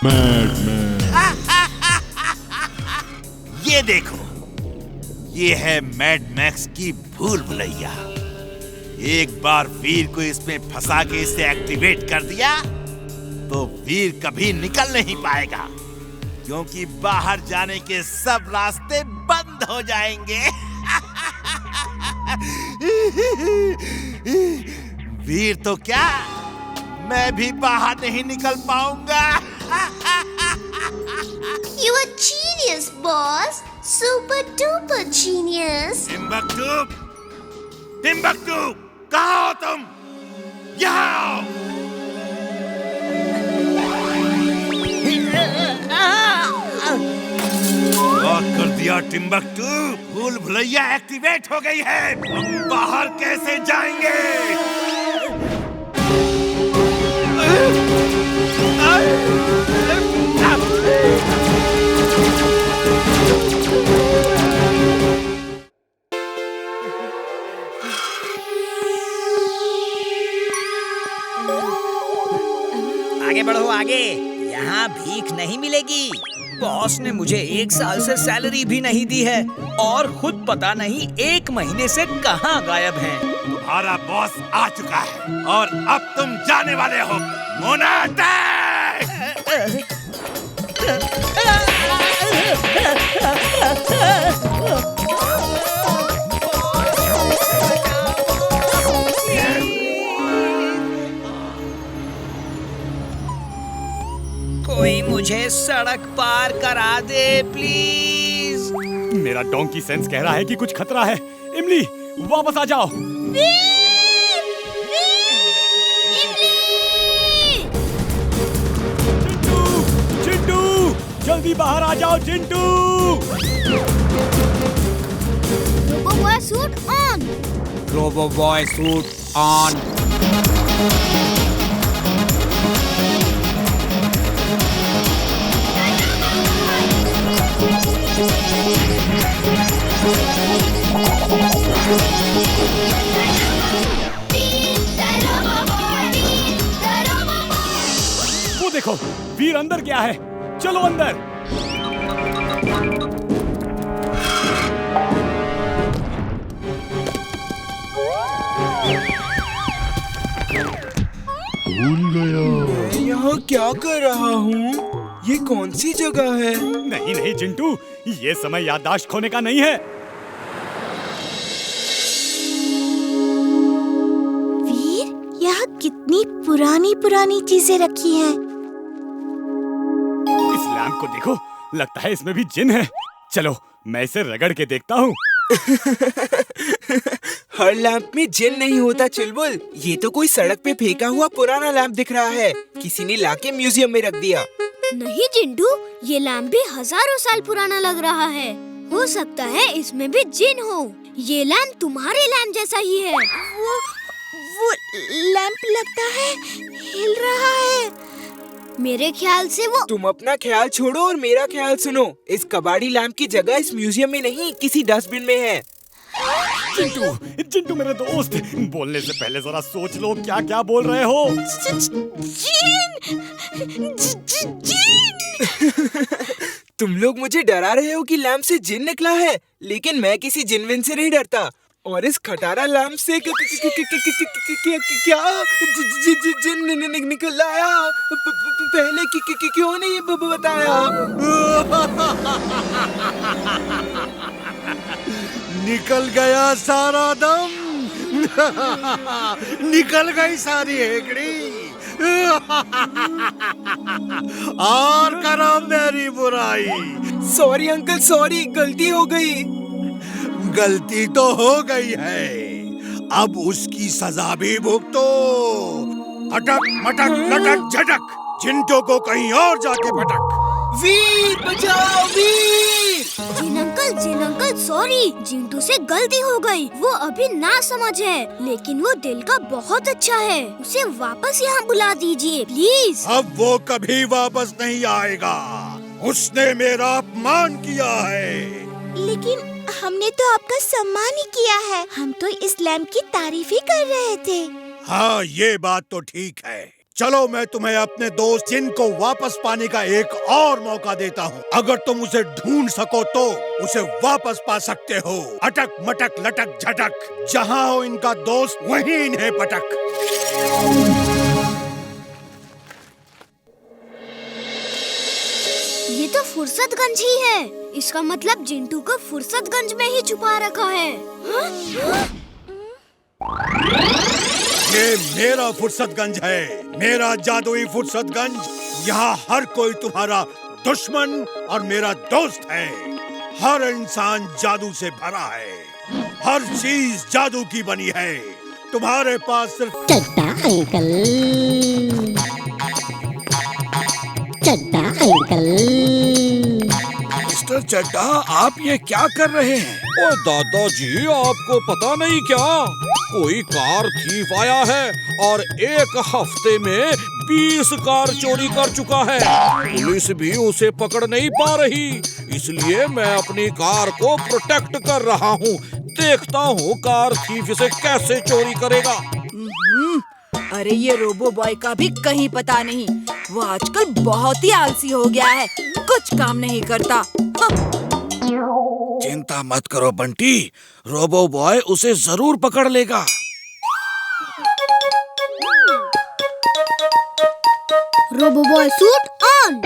ये देखो, ये है मैड मैक्स की भूल भुलैया। एक बार वीर को इसमें फंसा के इसे एक्टिवेट कर दिया तो वीर कभी निकल नहीं पाएगा, क्योंकि बाहर जाने के सब रास्ते बंद हो जाएंगे। वीर तो क्या, मैं भी बाहर नहीं निकल पाऊंगा। You are genius, boss. Super duper genius. Timbuktu, कहाँ हो तुम? यहाँ आओ। लॉक कर दिया टिम्बकटू, भूल भुलैया एक्टिवेट हो गई है। हम बाहर कैसे जाएंगे? आगे बढ़ो आगे, यहाँ भीख नहीं मिलेगी। बॉस ने मुझे 1 साल से सैलरी भी नहीं दी है और खुद पता नहीं 1 महीने से कहाँ गायब हैं। तुम्हारा बॉस आ चुका है और अब तुम जाने वाले हो। मोनाटे! कोई मुझे सड़क पार करा दे प्लीज। मेरा डोंकी सेंस कह रहा है कि कुछ खतरा है। इमली, वापस आ जाओ। चिंटू, चिंटू, जल्दी बाहर आ जाओ Chintu. Robo boy suit on. Robo boy suit on. वो देखो, वीर अंदर गया है। चलो अंदर। भूल गया। मैं यहाँ क्या कर रहा हूँ? ये कौन सी जगह है? नहीं नहीं चिंटू, ये समय याददाश्त खोने का नहीं है। वीर, यहाँ कितनी पुरानी पुरानी चीजें रखी हैं। इस लैंप को देखो, लगता है इसमें भी जिन है। चलो मैं इसे रगड़ के देखता हूँ। हर लैंप में जिन नहीं होता चुलबुल। ये तो कोई सड़क पे फेंका हुआ पुराना लैंप दिख रहा है। किसी ने लाके म्यूजियम में रख दिया। नहीं जिंटू, ये लैंप भी हजारों साल पुराना लग रहा है। हो सकता है इसमें भी जिन हो। ये लैंप तुम्हारे लैंप जैसा ही है। वो लैंप लगता है हिल रहा है। मेरे ख्याल से वो। तुम अपना ख्याल छोड़ो और मेरा ख्याल सुनो। इस कबाड़ी लैंप की जगह इस म्यूजियम में नहीं, किसी डस्टबिन में है। चिंटू, चिंटू मेरे दोस्त, बोलने से पहले जरा सोच लो क्या क्या बोल रहे हो। तुम लोग मुझे डरा रहे हो कि लैंप से जिन निकला है, लेकिन मैं किसी जिन विन से नहीं डरता। और इस खटारा लैंप से क्या जिन निकल आया? पहले क्यों नहीं बताया? निकल गया सारा दम। निकल गई सारी हेकड़ी। और करो मेरी बुराई। सॉरी अंकल, सॉरी, गलती हो गई। गलती तो हो गई है, अब उसकी सजा भी भुगतो। अटक मटक लटक झटक, चिंटू को कहीं और जाके पटक। वीर बचाओ वीर। जिन अंकल सॉरी, जिंटू से गलती हो गई। वो अभी ना समझ है, लेकिन वो दिल का बहुत अच्छा है। उसे वापस यहाँ बुला दीजिए प्लीज। अब वो कभी वापस नहीं आएगा। उसने मेरा अपमान किया है। लेकिन हमने तो आपका सम्मान ही किया है। हम तो इस लैंप की तारीफ ही कर रहे थे। हाँ, ये बात तो ठीक है। चलो मैं तुम्हें अपने दोस्त जिन को वापस पाने का एक और मौका देता हूँ। अगर तुम उसे ढूंढ सको तो उसे वापस पा सकते हो। अटक मटक लटक झटक, जहाँ हो इनका दोस्त वहीं इन्हें पटक। ये तो फुर्सतगंज ही है। इसका मतलब जिंटू को फुर्सतगंज में ही छुपा रखा है। ये मेरा फुर्सतगंज है, मेरा जादुई फुर्सतगंज। यहाँ हर कोई तुम्हारा दुश्मन और मेरा दोस्त है। हर इंसान जादू से भरा है, हर चीज जादू की बनी है। तुम्हारे पास सिर्फ चड्डा अंकल, चड्डा अंकल। मिस्टर चड्डा, आप ये क्या कर रहे हैं? ओ दादाजी, आपको पता नहीं क्या? कोई कार थीफ आया है और एक हफ्ते में 20 कार चोरी कर चुका है। पुलिस भी उसे पकड़ नहीं पा रही, इसलिए मैं अपनी कार को प्रोटेक्ट कर रहा हूँ। देखता हूँ कार थीफ इसे कैसे चोरी करेगा। अरे ये रोबो बॉय का भी कहीं पता नहीं। वो आजकल बहुत ही आलसी हो गया है, कुछ काम नहीं करता। चिंता मत करो बंटी, रोबो बॉय उसे जरूर पकड़ लेगा। Robo boy suit on.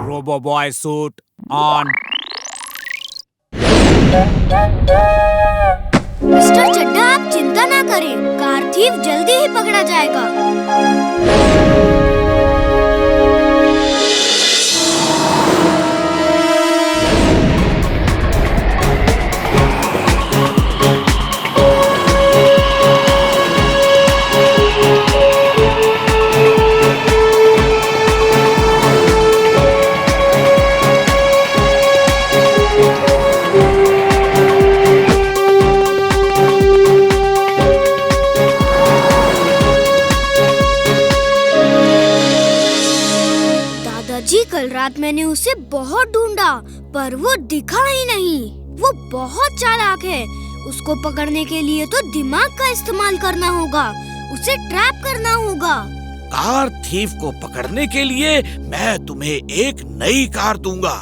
Robo boy suit on. Mister Chadda, आप चिंता ना करें, कार थीफ जल्दी ही पकड़ा जाएगा। कल रात मैंने उसे बहुत ढूंढा पर वो दिखा ही नहीं। वो बहुत चालाक है। उसको पकड़ने के लिए तो दिमाग का इस्तेमाल करना होगा, उसे ट्रैप करना होगा। कार थीफ को पकड़ने के लिए मैं तुम्हें एक नई कार दूंगा।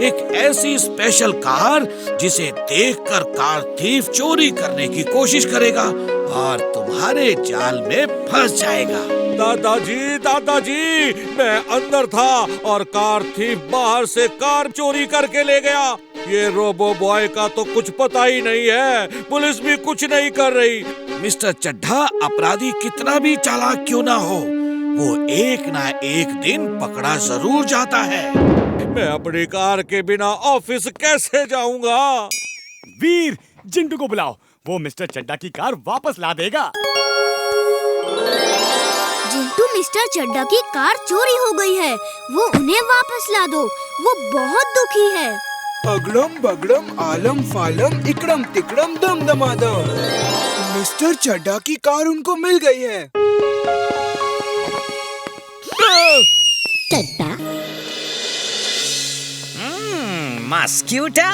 एक ऐसी स्पेशल कार जिसे देखकर कार थीफ चोरी करने की कोशिश करेगा और तुम्हारे जाल में फंस जाएगा। दादाजी, मैं अंदर था और कार थीफ बाहर से कार चोरी करके ले गया। ये रोबो बॉय का तो कुछ पता ही नहीं है, पुलिस भी कुछ नहीं कर रही। मिस्टर चड्ढा, अपराधी कितना भी चालाक क्यों ना हो, वो एक ना एक दिन पकड़ा जरूर जाता है। मैं अपनी कार के बिना ऑफिस कैसे जाऊंगा? वीर, जिंटू को बुलाओ, वो मिस्टर चड्डा की कार वापस ला देगा। जिंटू, मिस्टर चड्डा की कार चोरी हो गई है, वो उन्हें वापस ला दो। वो बहुत दुखी है। अगड़म बगड़म आलम फालम इकड़म तिकड़म दम दमादम। मिस्टर चड्डा की कार उनको मिल गई है। चड्डा मस्क्यूटा,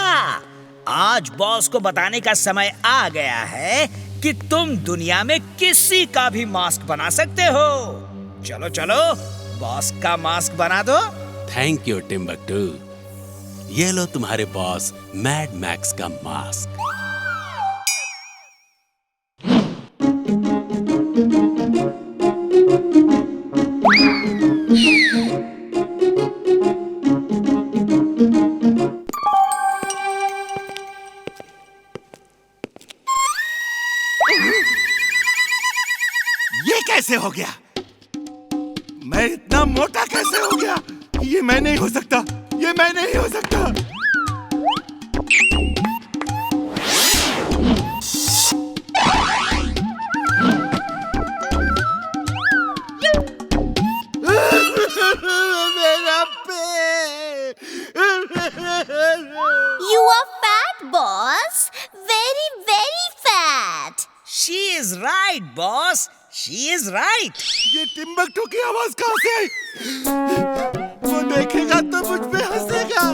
आज बॉस को बताने का समय आ गया है कि तुम दुनिया में किसी का भी मास्क बना सकते हो। चलो चलो, बॉस का मास्क बना दो। Thank you Timbuktu. ये लो तुम्हारे बॉस मैड मैक्स का मास्क। ये कैसे हो गया? मैं इतना मोटा कैसे हो गया? ये मैं नहीं हो सकता, ये मैं नहीं हो सकता। मेरा पेट। You are fat, boss. Very, very fat. She is right, boss. She is right. ये टिम्बकटू की आवाज कहाँ से आई? वो देखेगा तो मुझ पे हंसेगा।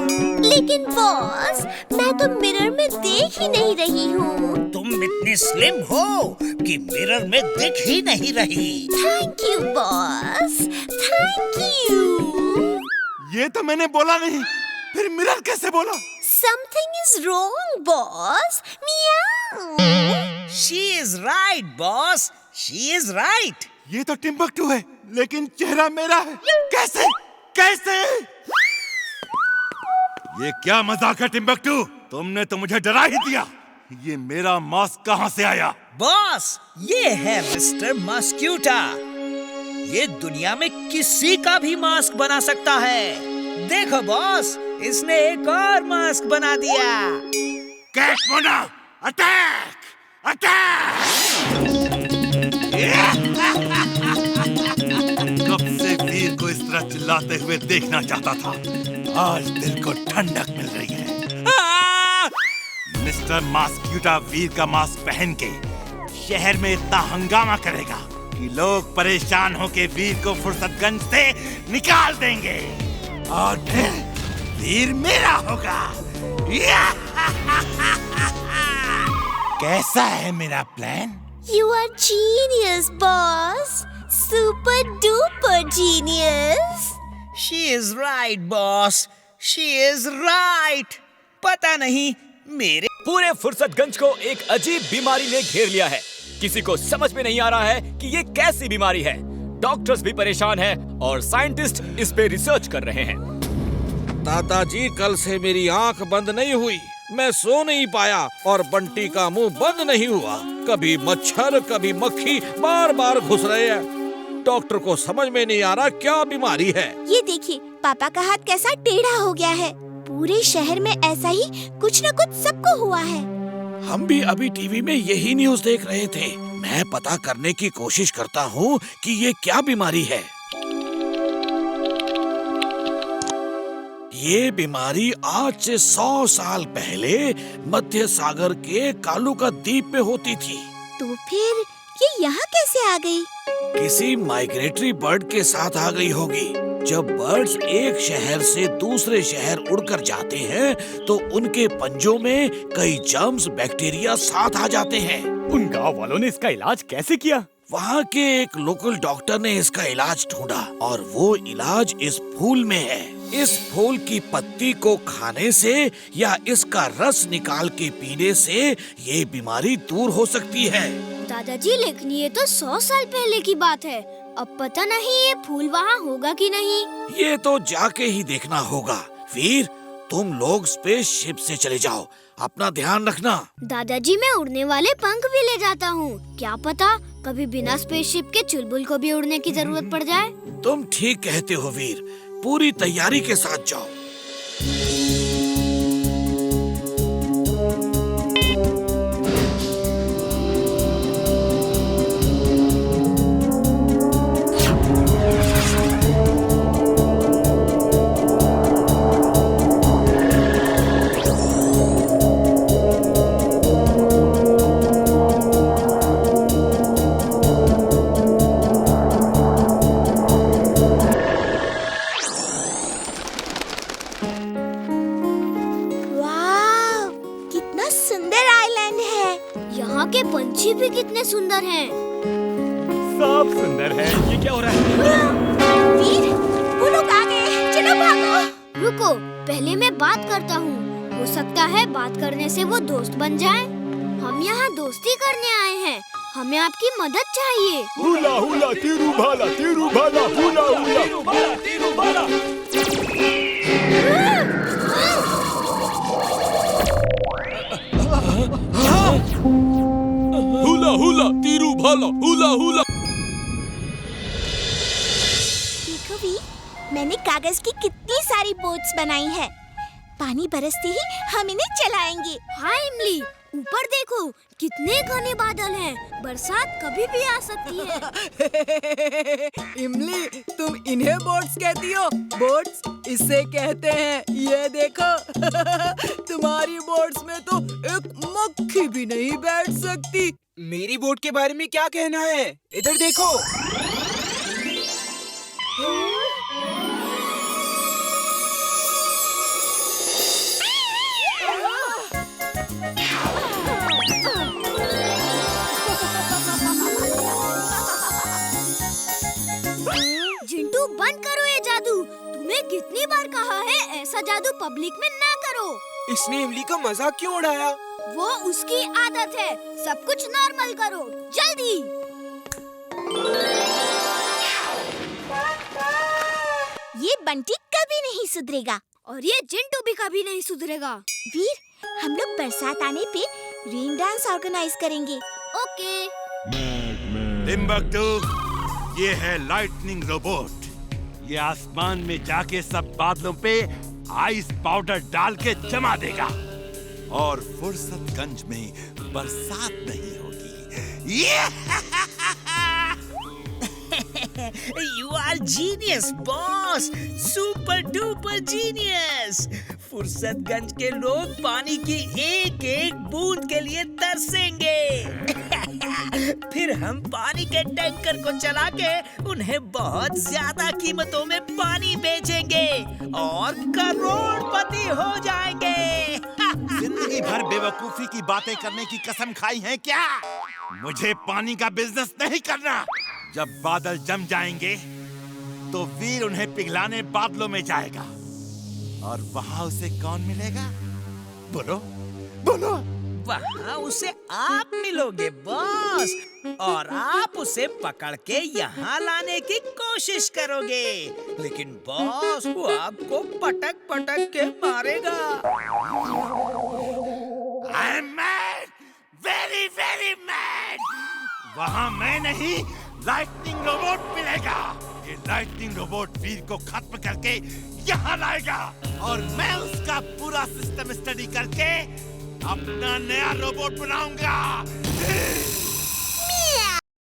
लेकिन बॉस, मैं तो मिरर में देख ही नहीं रही हूँ। तुम इतनी स्लिम हो कि मिरर में दिख ही नहीं रही। Thank you boss, thank you. ये तो मैंने बोला नहीं, फिर मिरर कैसे बोला? Something is wrong, boss. Meow. She is right, boss. She is right. ये तो टिम्बकटू है, लेकिन चेहरा मेरा है। कैसे? कैसे? ये क्या मजाक है टिम्बकटू? तुमने तो मुझे डरा ही दिया। ये मेरा मास्क कहाँ से आया? बॉस, ये है मिस्टर मस्क्यूटा। ये दुनिया में किसी का भी मास्क बना सकता है। देखो बॉस, इसने एक और मास्क बना दिया। Cat Mona, attack! अटैक! कब से वीर को इस तरह चिल्लाते हुए देखना चाहता था। आज दिल को ठंडक मिल रही है। मिस्टर मस्क्यूटा वीर का मास्क पहन के शहर में इतना हंगामा करेगा कि लोग परेशान होके वीर को फुर्सतगंज से निकाल देंगे और फिर वीर मेरा होगा। कैसा है मेरा plan? You are genius, boss. Super duper genius. She is right, boss. She is right. पता नहीं मेरे पूरे फुर्सतगंज को एक अजीब बीमारी ने घेर लिया है। किसी को समझ में नहीं आ रहा है कि ये कैसी बीमारी है। डॉक्टर्स भी परेशान हैं और साइंटिस्ट इस पे रिसर्च कर रहे हैं। दादाजी, कल से मेरी आंख बंद नहीं हुई, मैं सो नहीं पाया और बंटी का मुंह बंद नहीं हुआ। कभी मच्छर कभी मक्खी बार बार घुस रहे हैं। डॉक्टर को समझ में नहीं आ रहा क्या बीमारी है। ये देखिए, पापा का हाथ कैसा टेढ़ा हो गया है। पूरे शहर में ऐसा ही कुछ न कुछ सबको हुआ है। हम भी अभी टीवी में यही न्यूज़ देख रहे थे। मैं पता करने की कोशिश करता हूँ कि ये क्या बीमारी है। ये बीमारी आज से 100 साल पहले मध्य सागर के कालुका द्वीप में होती थी। तो फिर ये यहाँ कैसे आ गई? किसी माइग्रेटरी बर्ड के साथ आ गई होगी। जब बर्ड्स एक शहर से दूसरे शहर उड़कर जाते हैं तो उनके पंजों में कई जर्म्स बैक्टीरिया साथ आ जाते हैं। उन गांव वालों ने इसका इलाज कैसे किया? वहाँ के एक लोकल डॉक्टर ने इसका इलाज ढूंढा और वो इलाज इस फूल में है। इस फूल की पत्ती को खाने से या इसका रस निकाल के पीने से ये बीमारी दूर हो सकती है। दादाजी, लेकिन ये तो 100 साल पहले की बात है। अब पता नहीं ये फूल वहाँ होगा कि नहीं। ये तो जाके ही देखना होगा। वीर, तुम लोग स्पेसशिप से चले जाओ, अपना ध्यान रखना। दादाजी, मैं उड़ने वाले पंख भी ले जाता हूँ। क्या पता कभी बिना स्पेसशिप के चुलबुल को भी उड़ने की जरूरत पड़ जाए। तुम ठीक कहते हो वीर, पूरी तैयारी के साथ जाओ। पंछी भी कितने सुंदर हैं। सब सुंदर है। ये क्या हो रहा है? वीर, वो लोग आ गए, चलो भागो। रुको, पहले मैं बात करता हूँ। हो सकता है बात करने से वो दोस्त बन जाए। हम यहाँ दोस्ती करने आए हैं, हमें आपकी मदद चाहिए। हुला हुला तीरू भाला, हुला हुला तीरू भाला। हुला हुला तीरू भाला, हुला हुला। देखो भी, मैंने कागज की कितनी सारी बोट्स बनाई है। पानी बरसते ही हम इन्हें चलाएंगे। हाँ इमली, ऊपर देखो कितने घने बादल हैं। बरसात कभी भी आ सकती है। इमली, तुम इन्हें बोट्स कहती हो? बोट्स इसे कहते हैं। ये देखो तुम्हारी बोट्स में तो एक मक्खी भी नहीं बैठ सकती। मेरी बोट के बारे में क्या कहना है? इधर देखो। कहा है ऐसा जादू पब्लिक में ना करो। इसने इमली का मजाक क्यों उड़ाया? वो उसकी आदत है। सब कुछ नॉर्मल करो, जल्दी। ये बंटी कभी नहीं सुधरेगा और ये चिंटू भी कभी नहीं सुधरेगा। वीर, हम लोग बरसात आने पे रेन डांस ऑर्गेनाइज करेंगे। ओके। टिम्बकटू, ये है लाइटनिंग रोबोट। ये आसमान में जाके सब बादलों पे आइस पाउडर डाल के जमा देगा और फुर्सतगंज में बरसात नहीं होगी। You are genius, boss. Super duper genius. Fursatganj के लोग पानी की एक एक बूंद के लिए तरसेंगे। फिर हम पानी के टैंकर को चला के उन्हें बहुत ज्यादा कीमतों में पानी बेचेंगे और करोड़पति हो जाएंगे। जिंदगी भर बेवकूफी की बातें करने की कसम खाई है क्या? मुझे पानी का बिजनेस नहीं करना। जब बादल जम जाएंगे तो वीर उन्हें पिघलाने बादलों में जाएगा और वहां उसे कौन मिलेगा? बोलो बोलो। वहाँ उसे आप मिलोगे बॉस, और आप उसे पकड़ के यहाँ लाने की कोशिश करोगे, लेकिन बॉस वो आपको पटक पटक के मारेगा। I am mad, very very mad। वहाँ मैं नहीं, लाइटनिंग रोबोट मिलेगा। ये लाइटनिंग रोबोट वीर को खत्म करके यहाँ लाएगा और मैं उसका पूरा सिस्टम स्टडी करके अपना नया रोबोट बनाऊंगा।